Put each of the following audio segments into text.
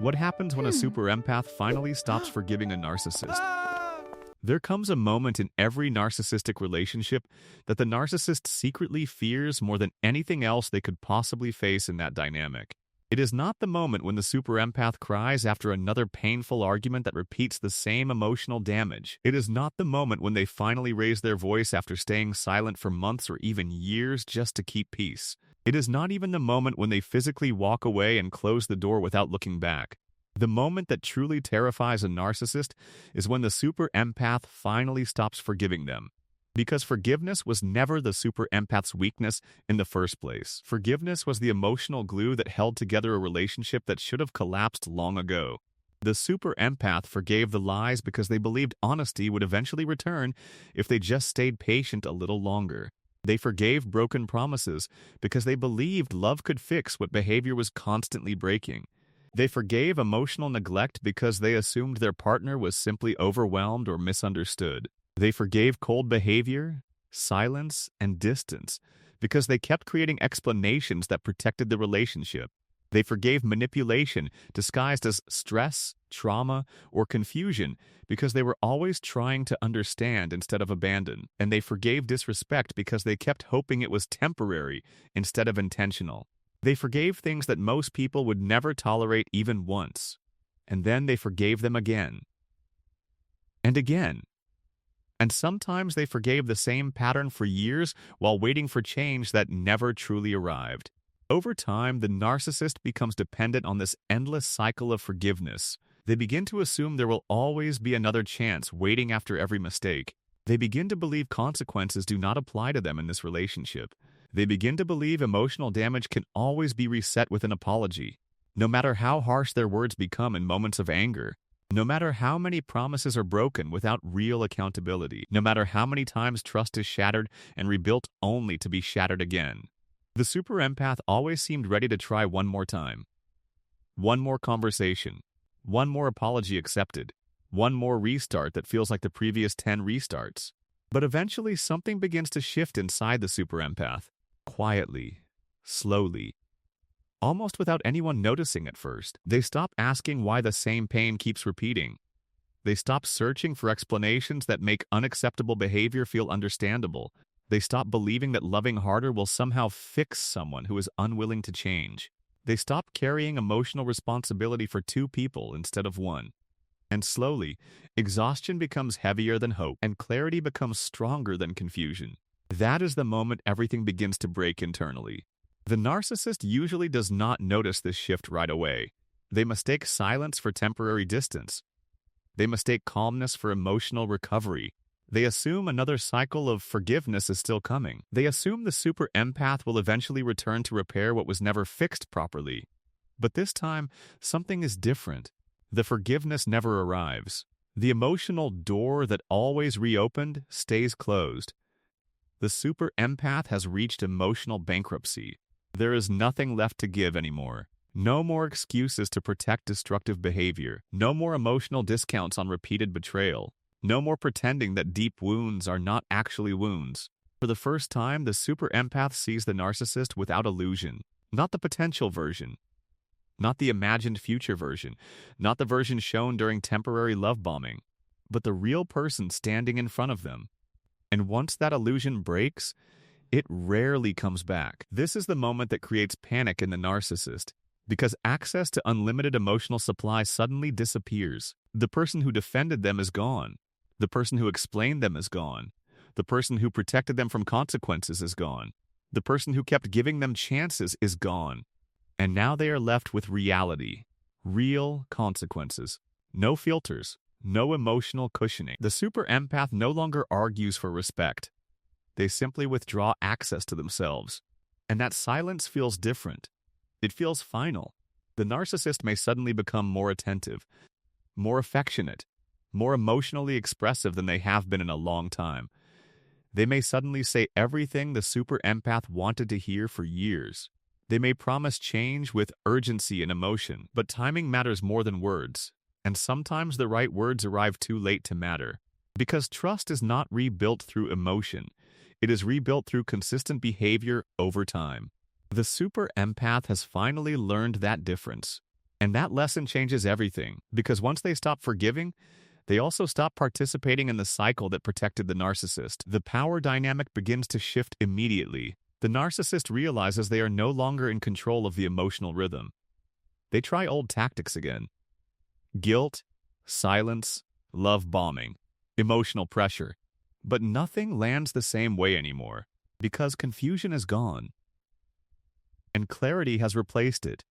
What happens when a super empath finally stops forgiving a narcissist? There comes a moment in every narcissistic relationship that the narcissist secretly fears more than anything else they could possibly face in that dynamic. It is not the moment when the super empath cries after another painful argument that repeats the same emotional damage. It is not the moment when they finally raise their voice after staying silent for months or even years just to keep peace. It is not even the moment when they physically walk away and close the door without looking back. The moment that truly terrifies a narcissist is when the super empath finally stops forgiving them. Because forgiveness was never the super empath's weakness in the first place. Forgiveness was the emotional glue that held together a relationship that should have collapsed long ago. The super empath forgave the lies because they believed honesty would eventually return if they just stayed patient a little longer. They forgave broken promises because they believed love could fix what behavior was constantly breaking. They forgave emotional neglect because they assumed their partner was simply overwhelmed or misunderstood. They forgave cold behavior, silence, and distance because they kept creating explanations that protected the relationship. They forgave manipulation disguised as stress, trauma, or confusion because they were always trying to understand instead of abandon. And they forgave disrespect because they kept hoping it was temporary instead of intentional. They forgave things that most people would never tolerate even once. And then they forgave them again. And again. And sometimes they forgave the same pattern for years while waiting for change that never truly arrived. Over time, the narcissist becomes dependent on this endless cycle of forgiveness. They begin to assume there will always be another chance waiting after every mistake. They begin to believe consequences do not apply to them in this relationship. They begin to believe emotional damage can always be reset with an apology. No matter how harsh their words become in moments of anger, no matter how many promises are broken without real accountability, no matter how many times trust is shattered and rebuilt only to be shattered again, the super empath always seemed ready to try one more time. One more conversation. One more apology accepted. One more restart that feels like the previous 10 restarts. But eventually something begins to shift inside the super empath. Quietly, slowly, almost without anyone noticing at first. They stop asking why the same pain keeps repeating. They stop searching for explanations that make unacceptable behavior feel understandable. They stop believing that loving harder will somehow fix someone who is unwilling to change. They stop carrying emotional responsibility for two people instead of one. And slowly, exhaustion becomes heavier than hope, and clarity becomes stronger than confusion. That is the moment everything begins to break internally. The narcissist usually does not notice this shift right away. They mistake silence for temporary distance. They mistake calmness for emotional recovery. They assume another cycle of forgiveness is still coming. They assume the super empath will eventually return to repair what was never fixed properly. But this time, something is different. The forgiveness never arrives. The emotional door that always reopened stays closed. The super empath has reached emotional bankruptcy. There is nothing left to give anymore. No more excuses to protect destructive behavior. No more emotional discounts on repeated betrayal. No more pretending that deep wounds are not actually wounds. For the first time, the super empath sees the narcissist without illusion. Not the potential version. Not the imagined future version. Not the version shown during temporary love bombing. But the real person standing in front of them. And once that illusion breaks, it rarely comes back. This is the moment that creates panic in the narcissist, because access to unlimited emotional supply suddenly disappears. The person who defended them is gone. The person who explained them is gone. The person who protected them from consequences is gone. The person who kept giving them chances is gone. And now they are left with reality. Real consequences. No filters. No emotional cushioning. The super empath no longer argues for respect. They simply withdraw access to themselves. And that silence feels different. It feels final. The narcissist may suddenly become more attentive, more affectionate, more emotionally expressive than they have been in a long time. They may suddenly say everything the super empath wanted to hear for years. They may promise change with urgency and emotion, but timing matters more than words. And sometimes the right words arrive too late to matter. Because trust is not rebuilt through emotion. It is rebuilt through consistent behavior over time. The super empath has finally learned that difference. And that lesson changes everything, because once they stop forgiving, they also stop participating in the cycle that protected the narcissist. The power dynamic begins to shift immediately. The narcissist realizes they are no longer in control of the emotional rhythm. They try old tactics again. Guilt, silence, love bombing, emotional pressure. But nothing lands the same way anymore, because confusion is gone. And clarity has replaced it.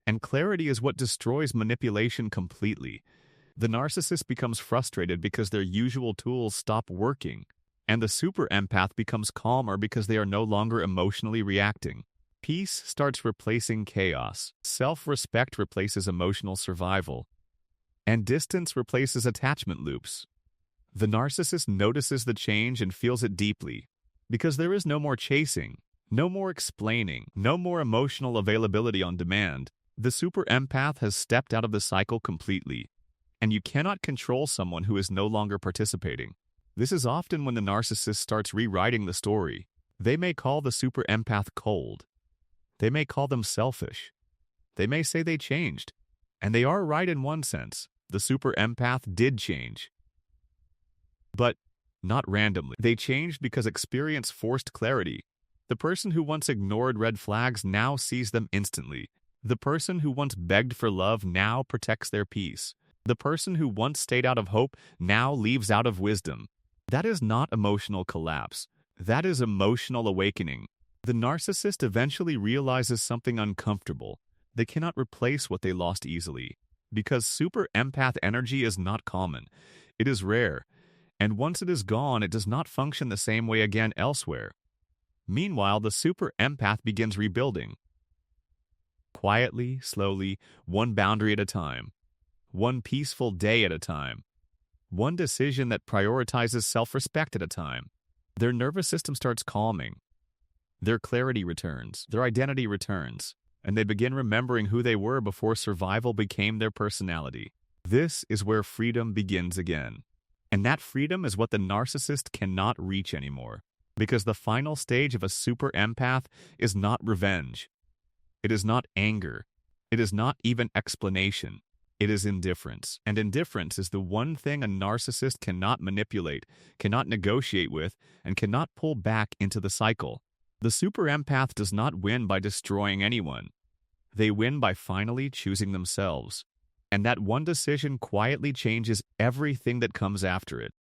And clarity is what destroys manipulation completely. The narcissist becomes frustrated because their usual tools stop working, and the super empath becomes calmer because they are no longer emotionally reacting. Peace starts replacing chaos. Self-respect replaces emotional survival. And distance replaces attachment loops. The narcissist notices the change and feels it deeply, because there is no more chasing, no more explaining, no more emotional availability on demand. The super empath has stepped out of the cycle completely. And you cannot control someone who is no longer participating. This is often when the narcissist starts rewriting the story. They may call the super empath cold. They may call them selfish. They may say they changed. And they are right in one sense. The super empath did change. But not randomly. They changed because experience forced clarity. The person who once ignored red flags now sees them instantly. The person who once begged for love now protects their peace. The person who once stayed out of hope now leaves out of wisdom. That is not emotional collapse. That is emotional awakening. The narcissist eventually realizes something uncomfortable. They cannot replace what they lost easily. Because super empath energy is not common. It is rare. And once it is gone, it does not function the same way again elsewhere. Meanwhile, the super empath begins rebuilding. Quietly, slowly, one boundary at a time. One peaceful day at a time. One decision that prioritizes self-respect at a time. Their nervous system starts calming. Their clarity returns. Their identity returns. And they begin remembering who they were before survival became their personality. This is where freedom begins again. And that freedom is what the narcissist cannot reach anymore. Because the final stage of a super empath is not revenge. It is not anger. It is not even explanation. It is indifference. And indifference is the one thing a narcissist cannot manipulate, cannot negotiate with, and cannot pull back into the cycle. The super empath does not win by destroying anyone. They win by finally choosing themselves. And that one decision quietly changes everything that comes after it.